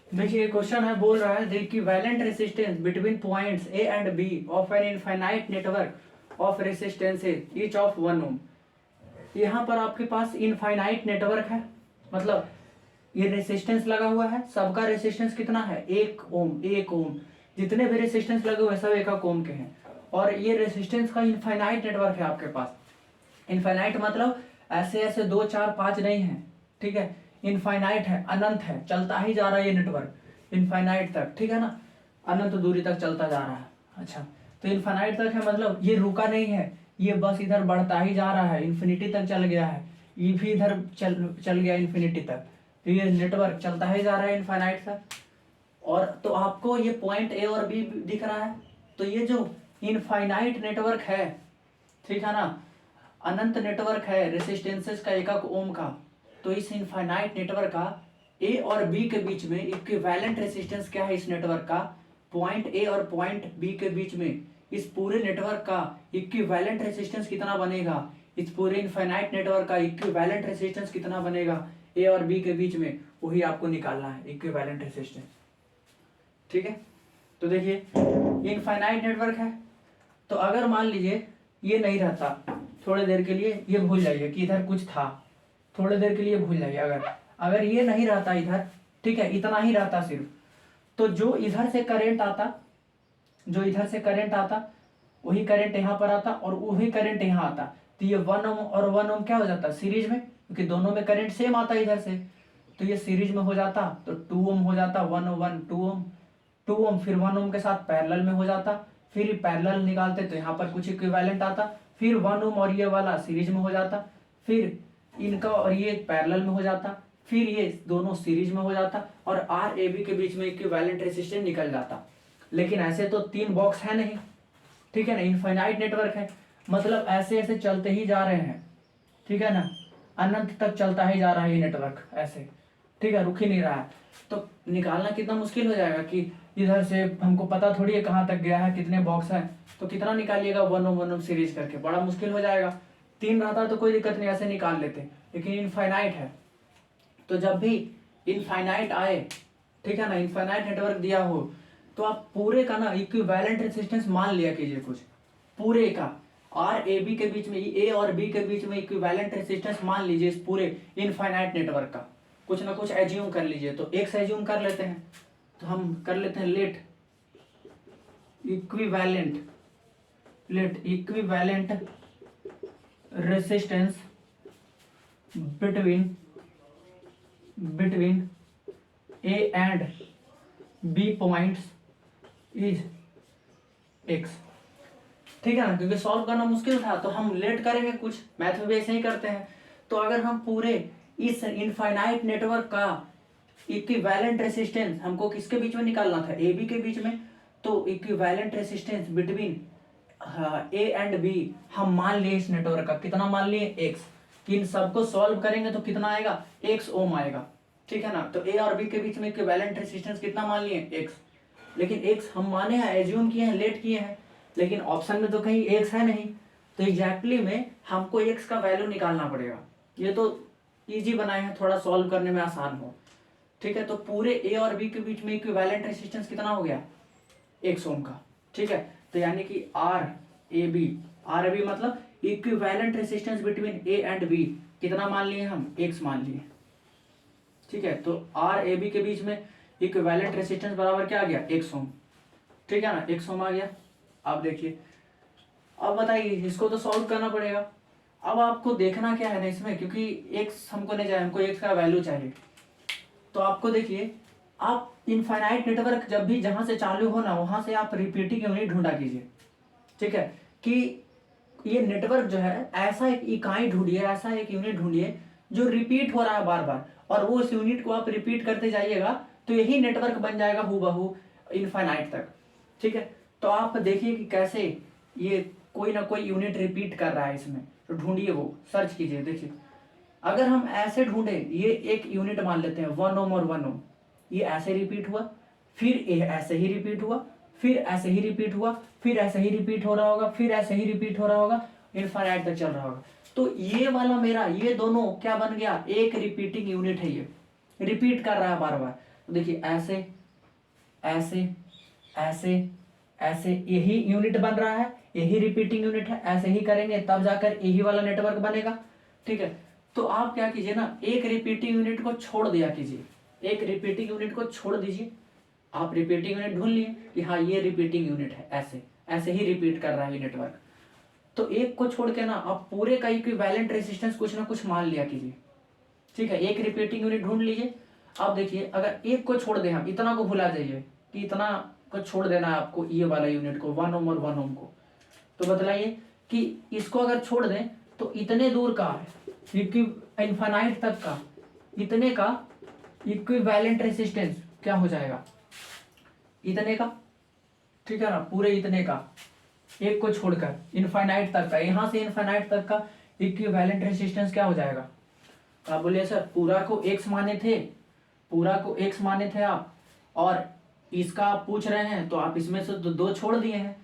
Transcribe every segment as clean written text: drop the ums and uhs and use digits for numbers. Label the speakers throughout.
Speaker 1: देखिए क्वेश्चन है, बोल रहा है the equivalent resistance between points A and B of an infinite network of resistances each of 1 ohm. यहाँ पर आपके पास इनफाइनाइट नेटवर्क है, मतलब ये रेसिस्टेंस लगा हुआ है, सबका रेसिस्टेंस कितना है 1 ओम। 1 ओम जितने भी रेसिस्टेंस लगे हुए हैं सब 1 ओम के हैं, और ये रेसिस्टेंस का इनफाइनाइट नेटवर्क है आपके पास। इनफाइनाइट मतलब ऐसे ऐसे 2 4 5 नहीं है, ठीक है, इनफाइनाइट है, अनंत है, चलता ही जा रहा है ये नेटवर्क इनफाइनाइट तक, ठीक है ना, अनंत दूरी तक चलता जा रहा है। अच्छा, तो इनफाइनाइट तक है मतलब ये रुका नहीं है, ये बस इधर बढ़ता ही जा रहा है, इन्फिनिटी तक चल गया है, ये भी इधर चल गया इन्फिनिटी तक, तो ये नेटवर्क चलता ही जा रहा है इनफाइनाइट तक। और तो आपको ये पॉइंट ए और बी दिख रहा है, तो ये जो इनफाइनाइट नेटवर्क है, ठीक है ना, अनंत नेटवर्क है रेसिस्टेंसेस का 1 ओम का, तो इस इनफाइनाइट नेटवर्क का ए और बी के बीच में इक्विवेलेंट रेसिस्टेंस क्या है इस नेटवर्क का, पॉइंट ए और पॉइंट बी के बीच में इस पूरे नेटवर्क का इक्विवेलेंट रेसिस्टेंस कितना बनेगा, इस पूरे इनफाइनाइट नेटवर्क का इक्विवेलेंट रेसिस्टेंस कितना बनेगा ए और बी के बीच में, वही आपको निकालना है इक्विवेलेंट रेसिस्टेंस। ठीक है, तो देखिए इनफाइनाइट नेटवर्क है, तो अगर मान लीजिए ये नहीं रहता, थोड़ी देर के लिए ये भूल जाइए कि इधर कुछ था, थोड़ी देर के लिए भूल जाइए, अगर ये नहीं रहता इधर, ठीक है, इतना ही रहता सिर्फ, तो जो इधर से करंट आता, जो इधर से करंट आता वही करंट यहाँ पर आता और वही करंट यहाँ आता, तो ये 1 ओम और 1 ओम क्या हो जाता सीरीज में, क्योंकि दोनों में करंट सेम आता इधर से, तो ये सीरीज में हो जाता, तो 2 ओम हो जाता, 1 1 2 ओम, 2 ओम फिर 1 ओम के साथ पैरेलल में हो जाता, फिर पैरेलल निकालते तो यहाँ पर कुछ इक्विवेलेंट आता, फिर 1 ओम और ये वाला सीरीज में हो जाता, फिर इनका और ये पैरेलल में हो जाता, फिर ये दोनों सीरीज में हो जाता, और आर ए बी के बीच में इक्विवेलेंट रेसिस्टेंस निकल जाता। लेकिन ऐसे तो 3 बॉक्स है नहीं, ठीक है ना, इनफाइनाइट नेटवर्क है, मतलब ऐसे ऐसे चलते ही जा रहे हैं, ठीक है ना, अनंत तक चलता ही जा रहा है ये नेटवर्क ऐसे, ठीक है, रुक ही नहीं रहा है, तो निकालना कितना मुश्किल हो जाएगा कि इधर से हमको पता थोड़ी है कहाँ तक गया है, कितने बॉक्स है, तो कितना निकालिएगा 1 ओम 1 ओम सीरीज करके, बड़ा मुश्किल हो जाएगा। 3 रहता तो कोई दिक्कत नहीं, ऐसे निकाल लेते, लेकिन इनफाइनाइट है, तो जब भी इनफाइनाइट आए, ठीक है ना, इनफाइनाइट नेटवर्क दिया हो, तो आप पूरे का ना इक्विवेलेंट रेसिस्टेंस मान लिया कीजिए, कुछ पूरे का आर ए बी के बीच में, ए और बी के बीच में इक्विवेलेंट रेसिस्टेंस मान लीजिए इस पूरे इनफाइनाइट नेटवर्क का, कुछ ना कुछ एज्यूम कर लीजिए, तो एक्स एज्यूम कर लेते हैं, तो हम कर लेते हैं let equivalent resistance between A and B points is X, ठीक है ना, क्योंकि सॉल्व करना मुश्किल था तो हम लेट करेंगे, कुछ मैथ में भी ऐसे ही करते हैं। तो अगर हम पूरे इस इनफाइनाइट नेटवर्क का इक्विवेलेंट रेसिस्टेंस हमको किसके बीच में निकालना था, ए बी के बीच में, तो equivalent resistance between A and B हम मान लिए इस नेटवर्क का, कितना मान लिए एक्स, इन सबको सॉल्व करेंगे तो कितना आएगा एक्स ओम आएगा, ठीक है ना, तो ए और बी के बीच में इक्विवेलेंट रेसिस्टेंस कितना मान लिए एक्स, लेकिन एक्स हम माने हैं, एज्यूम किए हैं, लेट किए हैं, लेकिन ऑप्शन में तो कहीं एक्स है नहीं, तो एग्जैक्टली में हमको एक्स का वैल्यू निकालना पड़ेगा। ये तो इजी बनाए हैं, थोड़ा सॉल्व करने में आसान हो, ठीक है, तो पूरे ए और बी के बीच में इक्विवेलेंट रेसिस्टेंस कितना हो गया एक्स ओम का, ठीक है, तो यानी कि आर ए बी मतलब equivalent resistance between A and B कितना मान लिए हम, एक्स मान लिए, ठीक है, तो आर ए बी के बीच में इक्विवेलेंट रेसिस्टेंस बराबर क्या आ गया एक्स ओम, ठीक है ना, एक्स ओम आ गया। आप देखिए, अब बताइए इसको तो सॉल्व करना पड़ेगा, अब आपको देखना क्या है ना इसमें, क्योंकि एक्स हमको नहीं चाहिए, हमको एक्स का वैल्यू चाहिए, तो आपको देखिए, आप इनफाइनाइट नेटवर्क जब भी जहां से चालू हो ना वहां से आप रिपीटिंग यूनिट ढूंढा कीजिए, ठीक है, कि ये नेटवर्क जो है ऐसा एक इकाई ढूंढिए, ऐसा एक यूनिट ढूंढिए जो रिपीट हो रहा है बार बार, और वो उस यूनिट को आप रिपीट करते जाइएगा तो यही नेटवर्क बन जाएगा हूबहू इनफाइनाइट तक, ठीक है, तो आप देखिए कि कैसे ये कोई ना कोई यूनिट रिपीट कर रहा है इसमें, तो ढूंढिए, वो सर्च कीजिए, देखिए अगर हम ऐसे ढूंढे, ये एक यूनिट मान लेते हैं 1 ओम और 1 ओम, ये ऐसे रिपीट हुआ, फिर ये ऐसे ही रिपीट हुआ, फिर ऐसे ही रिपीट हुआ, फिर ऐसे ही रिपीट हो रहा होगा, फिर ऐसे ही रिपीट हो रहा होगा, इनफाइनाइट तक चल रहा होगा, तो ये वाला मेरा ये दोनों क्या बन गया, एक रिपीटिंग यूनिट है, ये रिपीट कर रहा है बार बार, तो देखिए ऐसे ऐसे ऐसे ऐसे यही यूनिट बन रहा है, यही रिपीटिंग यूनिट है, ऐसे ही करेंगे तब जाकर यही वाला नेटवर्क बनेगा। ठीक है, तो आप क्या कीजिए ना, एक रिपीटिंग यूनिट को छोड़ दिया कीजिए, एक रिपीटिंग यूनिट को छोड़ दीजिए। आप रिपीटिंग यूनिट ढूंढ लिए कि हाँ ये रिपीटिंग यूनिट है, ऐसे ऐसे ही रिपीट कर रहा है नेटवर्क। तो एक को छोड़ के ना आप पूरे का इक्विवेलेंट रेजिस्टेंस कुछ ना कुछ मान लिया कीजिए। ठीक है, एक रिपीटिंग यूनिट ढूंढ लीजिए। अब देखिए अगर एक को छोड़ दें, हम इतना को भुला जाइए कि इतना को छोड़ देना है आपको, ये वाला यूनिट को 1 ओम और 1 ओम को। तो बतलाइए कि इसको अगर छोड़ दें तो इतने दूर का इनफाइनाइट तक का इतने का इक्विवेलेंट रेजिस्टेंस क्या हो जाएगा, इतने का। ठीक है ना, पूरे इतने का, एक को छोड़कर इनफाइनाइट तक का, यहां से इनफाइनाइट तक का इक्विवेलेंट रेजिस्टेंस क्या हो जाएगा। आप बोलिए सर पूरा को x माने थे, पूरा को x माने थे आप, और इसका आप पूछ रहे हैं तो आप इसमें से दो छोड़ दिए हैं,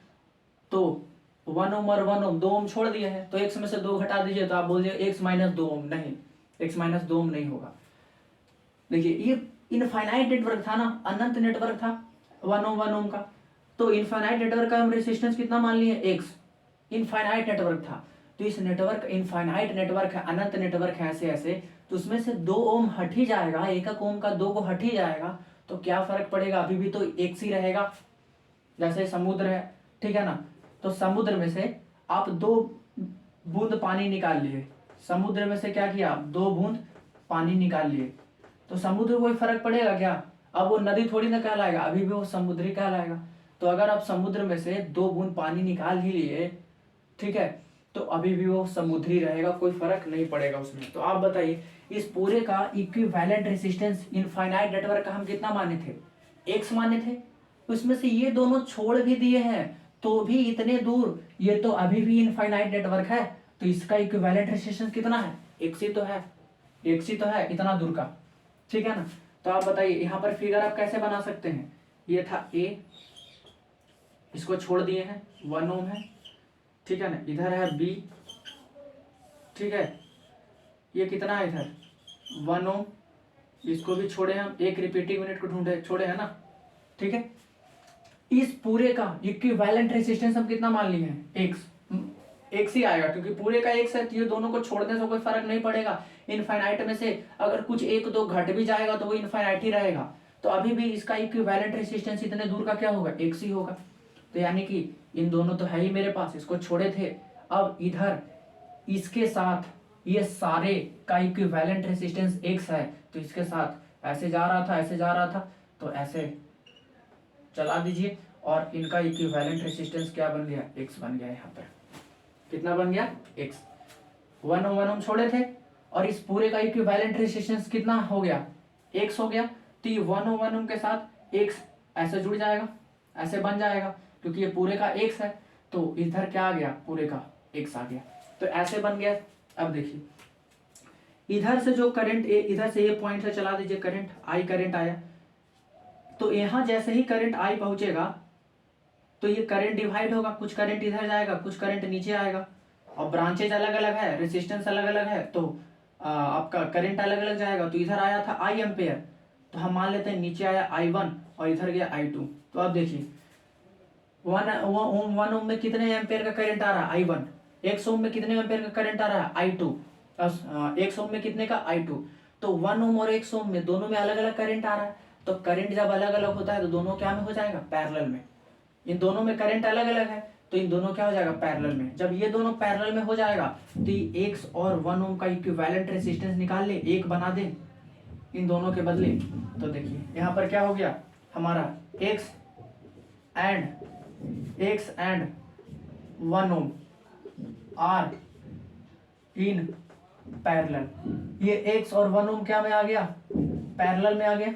Speaker 1: तो 1 ओम और 1 ओम 2 ओम छोड़ दिए हैं, तो x में से 2 घटा दीजिए तो आप बोलिए x माइनस 2 ओम। नहीं, x माइनस 2 ओम नहीं होगा। देखिए ये इनफाइनाइट नेटवर्क था ना, अनंत नेटवर्क था 1 ओम 1 ओम का, तो इनफाइनाइट नेटवर्क का हम रेजिस्टेंस कितना मान लिए, x। इनफाइनाइट नेटवर्क था, तो इस नेटवर्क इनफाइनाइट नेटवर्क है, अनंत नेटवर्क है ऐसे ऐसे, तो उसमें से 2 ओम हट ही जाएगा, 1 ओम का 2 को हट ही जाएगा, तो क्या फर्क पड़ेगा, अभी भी तो एक सी रहेगा। जैसे समुद्र है, ठीक है ना, तो समुद्र में से आप 2 बूंद पानी निकाल लिए, समुद्र में से क्या किया, 2 बूंद पानी निकाल लिए, तो समुद्र को कोई फर्क पड़ेगा क्या, अब वो नदी थोड़ी ना कहलाएगा, अभी भी वो समुद्र ही कहलाएगा। तो अगर आप समुद्र में से 2 बूंद पानी निकाल ही लिए, ठीक है, तो अभी भी वो समुद्री रहेगा, कोई फर्क नहीं पड़ेगा उसमें। तो आप बताइए इस पूरे का इक्विवेलेंट रेजिस्टेंस इनफाइनाइट नेटवर्क का हम कितना माने थे, x माने थे, उसमें से ये दोनों छोड़ भी दिए हैं तो भी इतने दूर, ये तो अभी भी इनफाइनाइट नेटवर्क है, तो इसका इक्विवेलेंट रेजिस्टेंस कितना है, x ही तो है, x ही तो है इतना दूर का। ठीक है ना, तो आप बताइए यहाँ पर फिगर आप कैसे बना सकते हैं, ये था a, इसको छोड़ दिए हैं 1 ओम है, ठीक है ना, इधर है b, ठीक है, ये कितना है इधर 1 ओम, इसको भी छोड़े हम, एक रिपीटिंग यूनिट को ढूंढे छोड़े है ना। ठीक है, इस पूरे का इक्विवेलेंट रेजिस्टेंस हम कितना मान लिए हैं, x ही आएगा, क्योंकि पूरे का x है, तो ये दोनों को छोड़ने से कोई फर्क नहीं पड़ेगा। इनफाइनाइट में से अगर कुछ 1-2 घट भी जाएगा तो वो इनफाइनाइट ही रहेगा, तो अभी भी इसका इक्विवेलेंट रेजिस्टेंस इतने दूर का क्या होगा, x ही होगा। तो यानी कि इन दोनों तो है ही मेरे पास, इसको छोड़े थे, अब इधर इसके साथ ये सारे का इक्विवेलेंट रेजिस्टेंस x है, तो इसके साथ ऐसे जा रहा था, ऐसे जा रहा था, तो ऐसे चला दीजिए, और इनका इक्विवेलेंट रेजिस्टेंस क्या बन गया, x बन गया। यहाँ पर कितना बन गया, x। 1 ओम छोड़े थे, और इस पूरे का इक्विवेलेंट रेजिस्टेंस कितना हो गया, x हो गया, तो ये 1 ओम के साथ x ऐसे जुड़ जाएगा, ऐसे बन जाएगा, क्योंकि ये पूरे का x है, तो इधर क्या आ गया, पूरे का x आ गया, तो ऐसे बन गया। अब देखिए इधर से जो करंट, इधर से ये पॉइंट से चला दीजिए करंट, I करंट आया, तो यहाँ जैसे ही करंट I पहुंचेगा तो ये करंट डिवाइड होगा, कुछ करंट इधर जाएगा, कुछ करंट नीचे आएगा, और ब्रांचेज अलग अलग है, रेजिस्टेंस अलग अलग है, तो आपका करंट अलग अलग जाएगा। तो इधर आया था I एम्पेयर, तो हम मान लेते हैं नीचे आया I1 और इधर गया I2। तो अब देखिए 1 ओम में कितने एम्पेयर का करंट आ रहा है, I1, 1 ओम में कितने एम्पेयर का करंट आ रहा है, I2, 1 ओम में कितने का, I2। तो 1 ओम और 1 ओम में दोनों में अलग अलग करंट आ रहा है, तो करंट जब अलग अलग होता है तो दोनों क्या में हो जाएगा, पैरेलल में। इन दोनों में करंट अलग अलग है, तो इन दोनों क्या हो जाएगा, पैरेलल में। जब ये दोनों पैरेलल में हो जाएगा तो x और 1 ओम का इक्विवेलेंट रेजिस्टेंस निकाल ले, एक बना दे इन दोनों के बदले। तो देखिए यहाँ पर क्या हो गया हमारा, x and 1 ohm are in parallel. ये x और 1 ओम क्या में आ गया, पैरेलल में आ गया।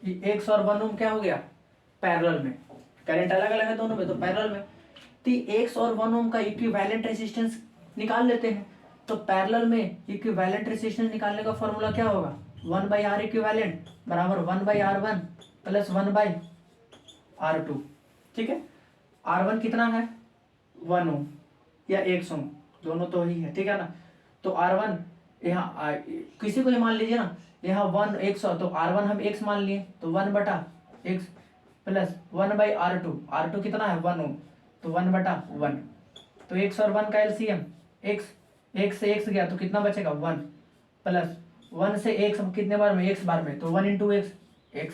Speaker 1: ये x और 1 ओम क्या हो गया, पैरेलल में। करंट अलग अलग है दोनों में, तो पैरेलल में। तो x और 1 ओम का इक्विवेलेंट रेजिस्टेंस निकाल लेते हैं। तो पैरेलल में इक्विवेलेंट रेजिस्टेंस निकालने का फॉर्मूला क्या होगा, 1/r इक्विवेलेंट बराबर 1/r1 प्लस 1/r2। ठीक है, R1 कितना है, 1 ओम या 1 ओम, दोनों तो ही है, ठीक है ना। तो R1 यहाँ किसी को ही मान लीजिए ना, यहाँ 1 एक्स तो R1 हम x मान लिए, तो 1/x प्लस 1/R2, R2 कितना है 1 ओम, तो 1/1, तो x और 1 का एलसीएम, x से x गया तो कितना बचेगा 1 प्लस 1 से x कितने बार में, x बार में, तो 1 × x,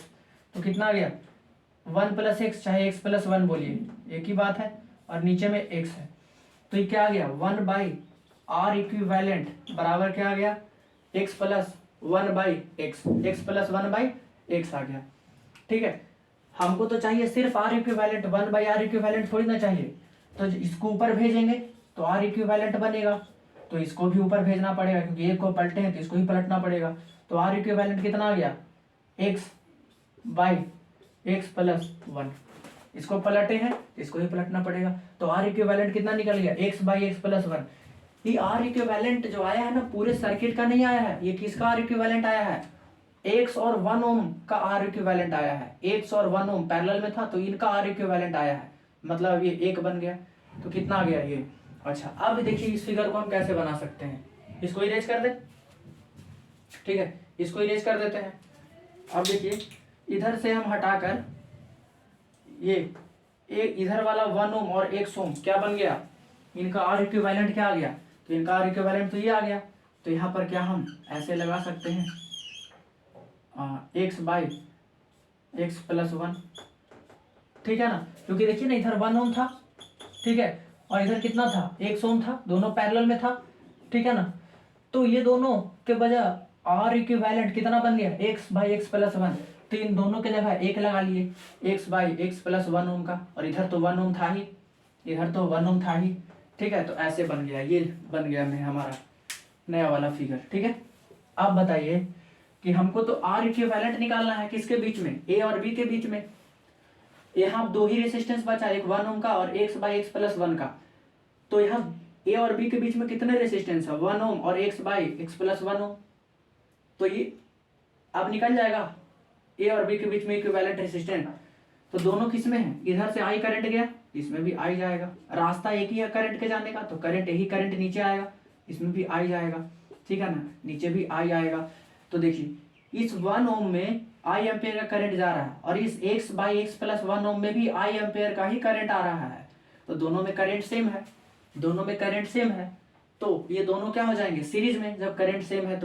Speaker 1: तो कितना आ गया 1 + x, चाहे x + 1 बोलिए एक ही बात है, और नीचे में x है, तो ये क्या आ गया 1/r इक्विवेलेंट बराबर क्या आ गया x + 1/x, x + 1/x आ गया। ठीक है, हमको तो चाहिए सिर्फ r इक्विवेलेंट, 1/r इक्विवेलेंट थोड़ी ना चाहिए, तो इसको ऊपर भेजेंगे तो r इक्विवेलेंट बनेगा, तो इसको भी ऊपर भेजना पड़ेगा क्योंकि एक को पलटे हैं तो इसको भी पलटना पड़ेगा, तो r इक्विवेलेंट कितना आ गया x/x + 1, इसको पलटे हैं इसको भी पलटना पड़ेगा, तो r इक्विवेलेंट कितना निकल गया x/x + 1। ये r इक्विवेलेंट जो आया है ना पूरे सर्किट का नहीं आया है, ये किसका r इक्विवेलेंट आया है, x और 1 ओम का r इक्विवेलेंट आया है, x और 1 ओम पैरेलल में था तो इनका r इक्विवेलेंट आया है, मतलब ये एक बन गया, तो कितना आ गया ये। अच्छा, अब देखिए इस फिगर को हम कैसे बना सकते हैं, इसको इरेज कर दे, ठीक है, इसको इरेज कर देते हैं। अब देखिए इधर से हम हटाकर ये इधर वाला 1 ओम और 1 ओम क्या बन गया, इनका r इक्विवेलेंट क्या आ गया, तो इनका r इक्विवेलेंट तो ये आ गया, तो यहाँ पर क्या हम ऐसे लगा सकते हैं x/x + 1, ठीक है ना, क्योंकि देखिए ना इधर 1 ओम था, ठीक है, और इधर कितना था 1 ओम था, दोनों पैरेलल में था, ठीक है ना, तो ये दोनों के बजाय r इक्विवेलेंट कितना बन गया x/x + 1, तो इन दोनों के जगह एक लगा लिए x/x + 1 ओम का, और इधर तो 1 ओम था ही, इधर तो 1 ओम था ही, ठीक है, तो ऐसे बन गया, ये बन गया में हमारा नया वाला फिगर। ठीक है, अब बताइए कि हमको तो r इक्विवेलेंट निकालना है किसके बीच में, a और b के बीच में, यहाँ दो ही रेसिस्टेंस बचा, एक 1 ओम का और x/x + 1 का, तो यहाँ a और b के बीच में कितने रेसिस्टेंस है 1 ओम और x/x + 1 ओम, तो ये अब निकल जाएगा a और b के बीच में इक्विवेलेंट रेसिस्टेंस, तो दोनों किस में है, इधर से I करंट गया इसमें भी I जाएगा, रास्ता एक ही है करंट के जाने का, तो करंट यही करंट नीचे आएगा इसमें भी I जाएगा, ठीक है ना, नीचे भी I आएगा, तो देखिए इस 1 ओम में I एम्पेयर का करंट जा रहा है और इस x/x + 1 ओम में भी I एम्पेयर का ही करंट आ रहा है, तो दोनों में करंट सेम है, दोनों में करंट सेम है, तो ये दोनों क्या हो जाएंगे सीरीज में, जब करंट सेम है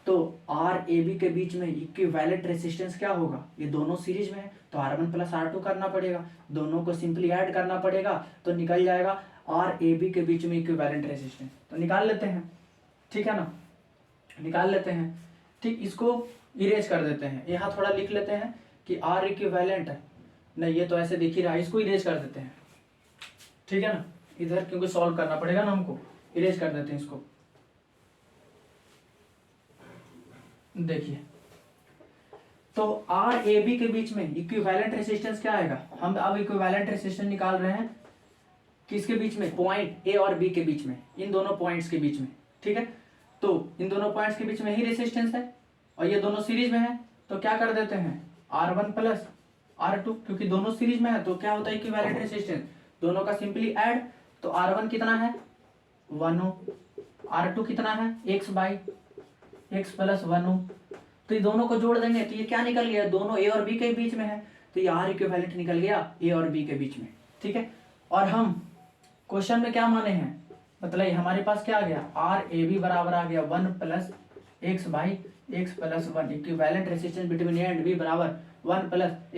Speaker 1: तो R A B के बीच में इक्विवेलेंट रेसिस्टेंस क्या होगा, ये दोनों सीरीज में है तो R1 + R2 करना पड़ेगा, दोनों को सिंपली ऐड करना पड़ेगा, तो निकल जाएगा R A B के बीच में इक्विवेलेंट रेसिस्टेंस, तो निकाल लेते हैं, ठीक है ना, निकाल लेते हैं, ठीक, इसको इरेज कर देते हैं, यहाँ थोड़ा लिख लेते हैं कि R इक्विवेलेंट नहीं, ये तो ऐसे दिख ही रहा है, इसको इरेज कर देते हैं, ठीक है ना, इधर क्योंकि सॉल्व करना पड़ेगा ना हमको, इरेज कर देते हैं इसको। देखिए तो R A B के बीच में इक्विवेलेंट रेसिस्टेंस क्या आएगा, हम अब इक्विवेलेंट रेसिस्टेंस निकाल रहे हैं किसके बीच में, पॉइंट A और B के बीच में, इन दोनों पॉइंट्स के बीच में, ठीक है, तो इन दोनों पॉइंट्स के बीच में ही रेसिस्टेंस है और ये दोनों सीरीज में है, तो क्या कर देते हैं R1 + R2, क्योंकि दोनों सीरीज में है तो क्या होता है इक्विवेलेंट रेसिस्टेंस, दोनों का सिंपली ऐड, तो R1 कितना है 1 ओम, R2 कितना है x/x + 1 ओम, तो ये दोनों को जोड़ देंगे तो ये क्या निकल गया, दोनों A और B के बीच में है, तो ये R इक्विवेलेंट निकल गया A और B के बीच में, ठीक है, और हम क्वेश्चन में क्या माने हैं, मतलब हमारे पास क्या आ गया R A B बराबर आ गया 1 + x/x + 1, equivalent resistance between A and B बराबर 1 +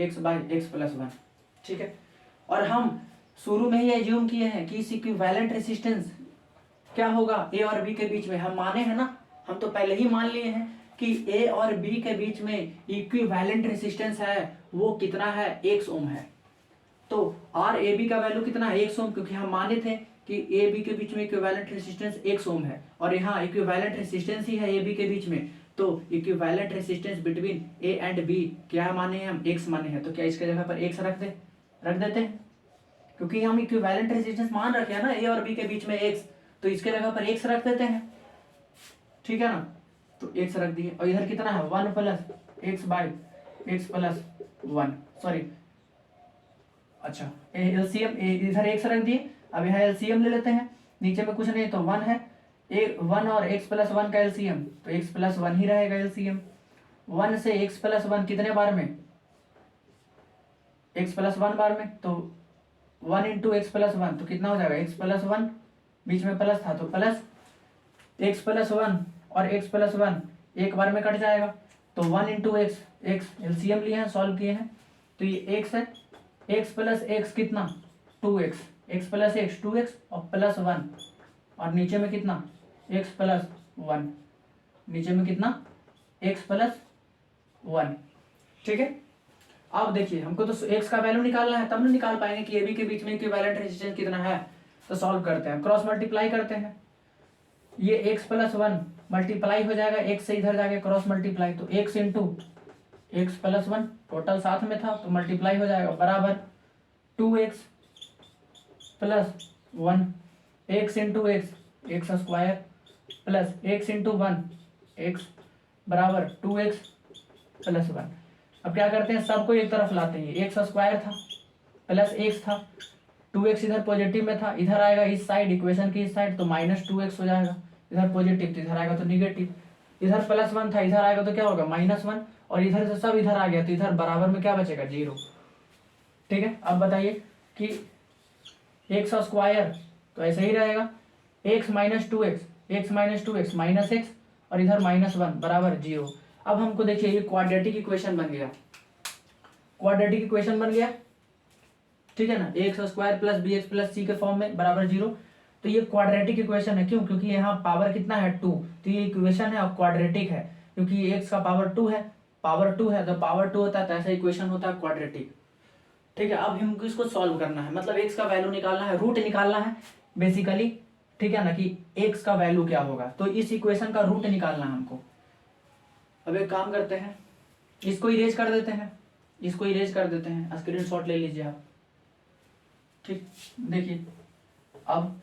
Speaker 1: x/x + 1, ठीक है, और हम शुरू में ही एज्यूम किए हैं कि इस इक्विवेलेंट रेसिस्टेंस क्या होगा A और B के बीच में, हम माने हैं ना, हम तो पहले ही मान लिए हैं कि A और B के बीच में इक्विवेलेंट रेसिस्टेंस है वो कितना है 1 ओम है, तो R A B का वैल्यू कितना है 1 ओम, क्योंकि हम माने थे कि A B के बीच में इक्विवेलेंट रेसिस्टेंस 1 ओम है, और यहाँ इक्विवेलेंट रेसिस्टेंस ही है A B के बीच में, तो equivalent resistance between A and B क्या माने हैं हम, x माने हैं, तो क्या इसके जगह पर x रख देते हैं, क्योंकि हम इक्विवेलेंट रेसिस्टेंस मान रखे हैं ना A और B के बीच में x, तो इसके जगह पर x रख देते हैं, ठीक है ना, तो x रख दिए, और इधर कितना है 1 + x/x + 1, सॉरी, अच्छा एलसीएम इधर x रख दिए, अब यहाँ एलसीएम ले लेते हैं, नीचे में कुछ नहीं तो 1 है, 1 और x + 1 का एलसीएम, तो x + 1 ही रहेगा एलसीएम, 1 से x प्लस 1 कितने बार में, x प्लस 1 बार में, तो 1 इंटू एक्स प्लस 1 तो कितना हो जाएगा, x प्लस 1, बीच में प्लस था तो प्लस x प्लस 1 और x प्लस 1 एक बार में कट जाएगा, तो 1 इंटू एक्स, एक्स एलसीएम लिए हैं, सॉल्व किए हैं, तो ये x है, x प्लस एक्स कितना 2x, x plus x 2x और प्लस 1 और नीचे में कितना x प्लस 1, नीचे में कितना x प्लस 1। ठीक है, अब देखिए हमको तो x का वैल्यू निकालना है, तब ना निकाल पाएंगे कि AB के बीच में इक्विवेलेंट रेजिस्टेंस कितना है। तो सॉल्व करते हैं, क्रॉस मल्टीप्लाई करते हैं, ये x प्लस 1 मल्टीप्लाई हो जाएगा, x से इधर जाके क्रॉस मल्टीप्लाई, तो x into x plus 1 total साथ में था तो मल्टीप्लाई हो जाएगा, बराबर 2x plus 1, x into x x square plus x into 1 x बराबर 2x प्लस 1। अब क्या करते हैं, सबको एक तरफ लाते हैं, एक्स स्क्वायर था प्लस एक्स था, 2x इधर पॉजिटिव में था, इधर आएगा इस साइड इक्वेशन की इस साइड तो माइनस 2x हो जाएगा, इधर पॉजिटिव तो इधर आएगा तो निगेटिव, इधर प्लस 1 था इधर आएगा तो क्या होगा माइनस 1, और इधर से सब इधर आ गया तो इधर बराबर में क्या बचेगा 0। ठीक है, अब बताइए कि एक्स स्क्वायर तो ऐसे ही रहेगा, x minus 2x minus x और इधर माइनस 1 बराबर 0। अब हमको देखिए ये क्वाड्रेटिक इक्वेशन बन गया, क्वाड्रेटिक इक्वेशन बन गया, ठीक है ना, X square plus B X plus C के फॉर्म में बराबर 0। तो ये क्वाड्रेटिक इक्वेशन है, क्यों, क्योंकि यहाँ पावर कितना है 2, तो ये इक्वेशन है और क्वाड्रेटिक है, क्योंकि एक्स का पावर 2 है, पावर 2 है तो पावर 2 होता है तो ऐसा इक्वेशन होता है क्वाड्रेटिक। ठीक है, अब हमको इसको सॉल्व करना है, मतलब एक्स का वैल्यू निकालना है, रूट निकालना है बेसिकली, ठीक है ना, कि एक्स का वैल्यू क्या होगा, तो इस इक्वेशन का रूट निकालना है हमको। अब एक काम करते हैं, इसको इरेज कर देते हैं, इसको इरेज कर देते हैं, स्क्रीनशॉट ले लीजिए आप। ठीक, देखिए अब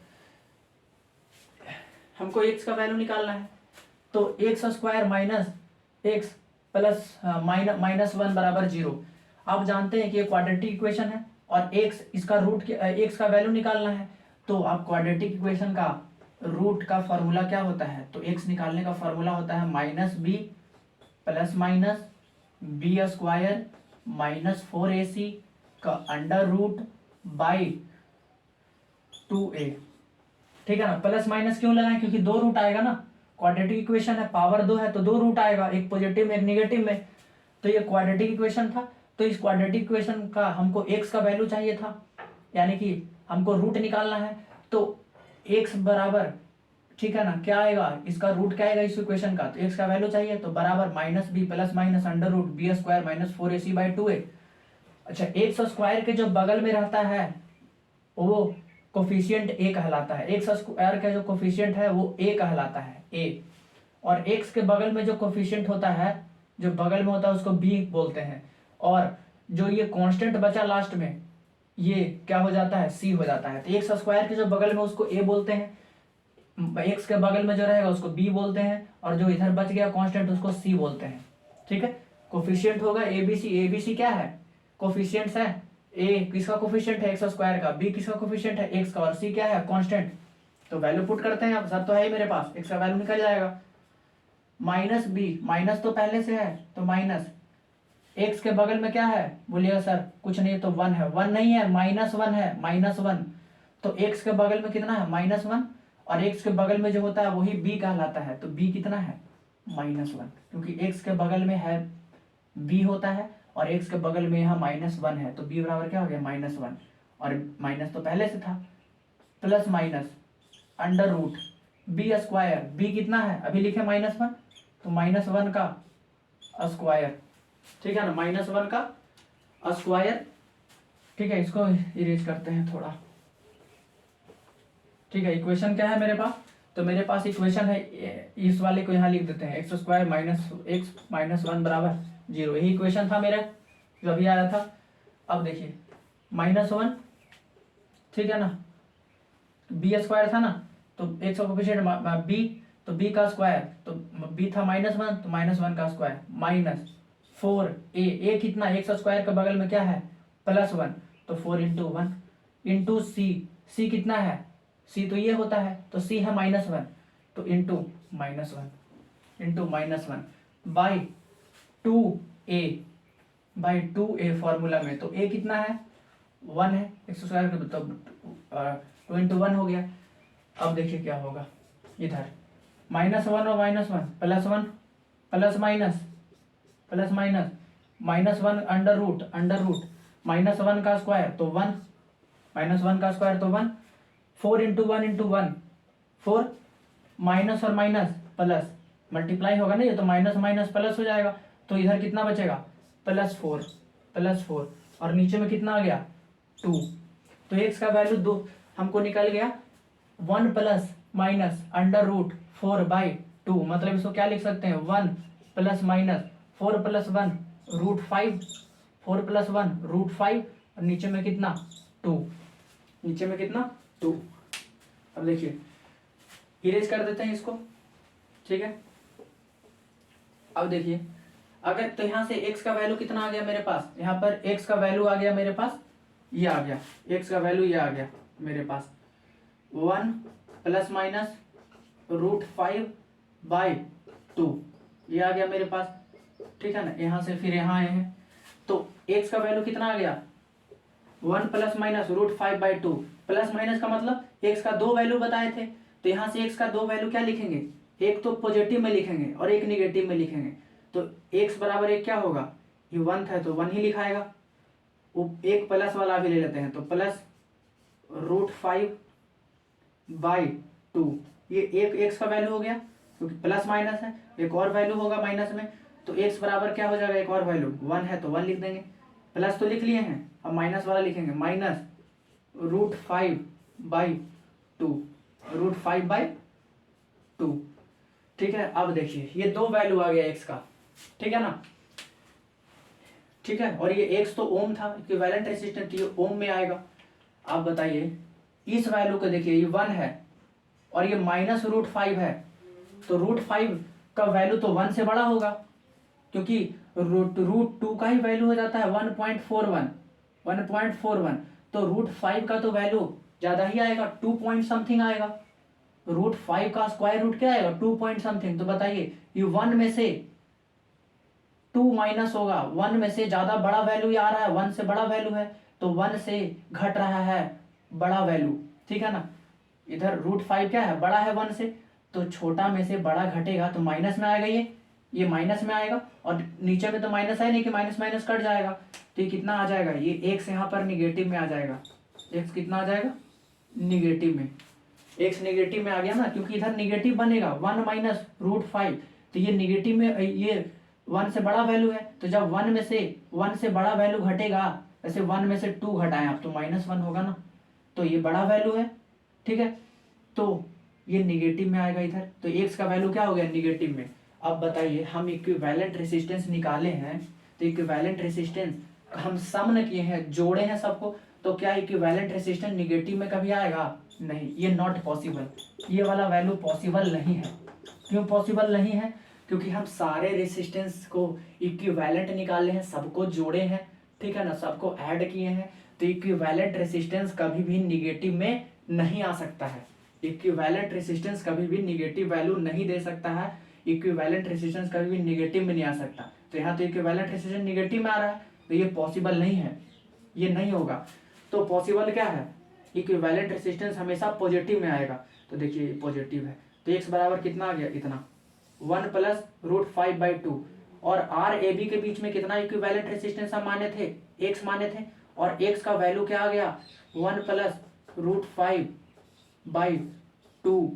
Speaker 1: हमको एक्स का वैल्यू निकालना है, तो x square minus x plus minus 1 बराबर 0। आप जानते हैं कि ये क्वाड्रेटिक इक्वेशन है और एक्स इसका रूट, एक्स का वैल्यू निकालना है, तो आप क्वाड्रेटिक इक्वेशन का रूट का फॉर्मूला क्या होता है, तो एक्स निकालने का फॉर्मूला होता है minus B plus minus B square minus 4ac का अंडर रूट बाई 2a। ठीक है ना, प्लस माइनस क्यों लगाएं, क्योंकि दो रूट आएगा ना, क्वाड्रेटिक इक्वेशन है, पावर 2 है तो दो रूट आएगा, एक पॉजिटिव में एक नेगेटिव में, तो ये क्वाड्रेटिक इक्वेशन था, तो इस क्वाड्रेटिक इक्वेशन का हमको x का वैल्यू चाहिए था, यानी कि हमको रूट निकालना है, तो x बराबर, ठीक है ना, क्या आएगा, इसका रूट क्या आएगा इस इक्वेशन का, तो x का वैल्यू चाहिए तो बराबर minus B plus minus under root B square minus 4ac by 2a। अच्छा, एक्स स्क्वायर के जो बगल में रहता है वो कोफिशिएंट a कहलाता है, एक्स स्क्वायर का जो कोफिशिएंट है वो a कहलाता है, a, और x के बगल में जो कोफिशिएंट होता है, जो बगल में होता है उसको b बोलते हैं, और जो ये कांस्टेंट बचा लास्ट में ये क्या हो जाता है, c हो जाता है। तो एक्स स्क्वायर के जो बगल में उसको a बोलते हैं, x के बगल में जो रहेगा उसको b बोलते हैं, और जो इधर बच गया कांस्टेंट उसको c बोलते हैं। ठीक है, कोफिशिएंट होगा abc क्या है, कोफिशिएंट्स है, a किसका कोफिशिएंट है एक्स स्क्वायर का, b किसका कोफिशिएंट है x का, और c क्या है कांस्टेंट। तो वैल्यू पुट करते हैं, अब सब तो है ही मेरे पास, x का वैल्यू निकल जाएगा, माइनस b, माइनस तो पहले से है तो माइनस, x के बगल में क्या है, बोलिएगा सर कुछ नहीं तो 1 है, 1 नहीं है माइनस 1 है, माइनस 1, तो x के बगल में कितना है माइनस 1, और x के बगल में जो होता है वही b कहलाता है, तो b कितना है माइनस 1, क्योंकि x के बगल में है b होता है और x के बगल में यहाँ माइनस 1 है, तो b बराबर क्या हो गया माइनस 1, और माइनस तो पहले से था, plus minus under root B square, B कितना है अभी लिखे माइनस 1, तो माइनस 1 का स्क्वायर, ठीक है ना, माइनस 1 का स्क्वायर। ठीक है, इसको इरेज करते हैं थोड़ा। ठीक है, इक्वेशन क्या है मेरे पास, तो मेरे पास इक्वेशन है, इस वाले को यहाँ लिख देते हैं, x square minus x minus 1 बराबर 0, यही इक्वेशन था मेरा जो अभी आया था। अब देखिए माइनस 1, ठीक है ना, बी स्क्वायर था ना, तो एक्स का कोफिशिएंट बी, तो बी का स्क्वायर, तो बी था माइनस 1 तो माइनस 1 का स्क्वायर माइनस 4a, कितना एक्स स्क्वायर के बगल में क्या है प्लस 1, तो 4 इंटू 1 इंटू सी कितना है, c तो ये होता है तो c है माइनस 1, तो into minus 1 by 2a/2a formula में, तो a कितना है 1 है, 100 तो 2 × 1 हो गया। अब देखिए क्या होगा, इधर -1 और -1 +1 प्लस माइनस -1 अंडर रूट -1 का स्क्वायर तो 1, -1 का स्क्वायर तो 1, 4 × 1 × 1 4, माइनस और माइनस प्लस मल्टीप्लाई होगा ना ये, तो माइनस माइनस प्लस हो जाएगा, तो इधर कितना बचेगा +4 और नीचे में कितना आ गया 2, तो x का वैल्यू 2 हमको निकल गया 1 + -√4/2, मतलब इसको क्या लिख सकते हैं 1 + -4 + 1 √5, 4 + 1 √5 और नीचे में कितना 2, अब देखिए इरेज कर देते हैं इसको, ठीक है। अब देखिए अगर तो यहाँ से x का वैल्यू कितना आ गया मेरे पास, यहाँ पर x का वैल्यू आ गया मेरे पास, ये आ गया x का वैल्यू, ये आ गया मेरे पास 1 ± √5/2, ये आ गया मेरे पास, ठीक है ना। यहाँ से फिर यहाँ आए हैं तो x का वैल्यू कितना आ गया 1 ± √5/2, प्लस माइनस का मतलब x का 2 वैल्यू बताए थे, तो यहाँ से x का 2 वैल्यू क्या लिखेंगे, एक तो पॉजिटिव में लिखेंगे और एक निगेटिव में लिखेंगे, तो x बराबर 1 क्या होगा, ये 1 था तो 1 ही लिखाएगा, एक प्लस वाला भी ले लेते हैं तो प्लस √5/2, ये एक x का वैल्यू हो गया क्योंकि प्लस माइनस है, एक और वैल्यू होगा माइनस में, तो x बराबर क्या हो जाएगा, एक और वैल्यू 1 है तो 1 लिख देंगे, प्लस तो लिख लिए हैं, अब माइनस वाला लिखेंगे -√5/2, ठीक है। अब देखिए ये 2 वैल्यू आ गया x का, ठीक है ना, ठीक है, और ये x तो ओम था, इक्विवेलेंट रेजिस्टेंस, ये ओम में आएगा। आप बताइए इस वैल्यू को देखिए, ये 1 है और ये -√5 है, तो √5 का वैल्यू तो 1 से बड़ा होगा, क्योंकि √2 का ही वैल्यू हो जाता है 1.41, तो √5 का तो वैल्यू ज्यादा ही आएगा, 2 पॉइंट समथिंग आएगा, √5 का स्क्वायर रूट क्या आएगा 2 पॉइंट समथिंग, तो बताइए ये 1 में से 2 माइनस होगा, 1 में से ज्यादा बड़ा वैल्यू आ रहा है, 1 से बड़ा वैल्यू है, तो 1 से घट रहा है बड़ा वैल्यू, ठीक है ना। इधर √5 क्या है, बड़ा है 1 से, तो छोटा में से बड़ा घटेगा तो माइनस में आएगा, ये माइनस में आएगा, और नीचे में तो माइनस है नहीं कि माइनस माइनस कट जाएगा, तो ये कितना आ जाएगा, ये x यहाँ पर निगेटिव में आ जाएगा, x कितना आ जाएगा निगेटिव में, x निगेटिव में आ गया ना, क्योंकि इधर निगेटिव बनेगा 1 - √5, तो ये निगेटिव में, ये 1 से बड़ा वैल्यू है, तो जब 1 से बड़ा वैल्यू घटेगा, जैसे 1 में से 2 घटाएं आप तो -1 होगा ना, तो ये बड़ा वैल्यू है, ठीक है, तो ये निगेटिव में आएगा इधर, तो x का वैल्यू क्या हो गया निगेटिव में। अब बताइए हम इक्विवेलेंट रेजिस्टेंस निकाले हैं, तो इक्विवेलेंट रेजिस्टेंस हम सम न किए हैं, जोड़े हैं सबको, तो क्या इक्विवेलेंट रेजिस्टेंस निगेटिव में कभी आएगा, नहीं, ये नॉट पॉसिबल, ये वाला वैल्यू पॉसिबल नहीं है। क्यों पॉसिबल नहीं है, क्योंकि हम सारे रेजिस्टेंस को इक्विवेलेंट निकाले हैं, सबको जोड़े हैं, ठीक है ना, सबको ऐड किए हैं, तो इक्विवेलेंट रेजिस्टेंस कभी भी निगेटिव में नहीं आ सकता है, इक्विवेलेंट रेजिस्टेंस कभी भी निगेटिव वैल्यू नहीं दे सकता है, इक्विवेलेंट रेजिस्टेंस कभी भी निगेटिव में नहीं आ सकता, तो यहाँ तो इक्विवेलेंट रेजिस्टेंस निगेटिव में आ रहा है, तो ये पॉसिबल नहीं है, ये नहीं होगा। तो पॉसिबल क्या है, इक्विवेलेंट रेजिस्टेंस हमेशा पॉजिटिव में आएगा, तो देखिए पॉजिटिव है, तो x बराबर कितना आ गया, इतना 1 + √5/2, और R A B के बीच में कितना इक्विवेलेंट रेजिस्टेंस हम माने थे, x माने थे, और x का वैल्यू क्या आ गया 1 + √5/2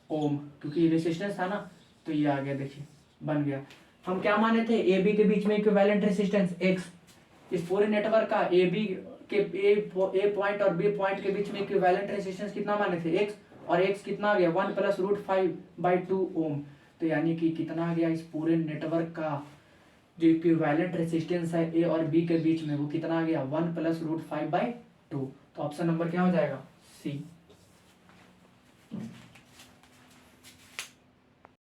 Speaker 1: ओम, क्योंकि रेजिस्टेंस था ना, तो ये आ गया, देखिए बन गया। हम क्या माने थे, ए बी के बीच में इक्विवेलेंट रेजिस्टेंस x, इस पूरे नेटवर्क का ए बी के ए पॉइंट और बी पॉइंट के बीच में इक्विवेलेंट रेजिस्टेंस कितना माने थे x, और x कितना आ गया 1 + √5/2 ओम, तो यानी कि कितना आ गया इस पूरे नेटवर्क का जो इक्विवेलेंट रेजिस्टेंस है ए और बी के बीच में, वो कितना आ गया 1 + √5/2, तो ऑप्शन नंबर क्या हो जाएगा, सी।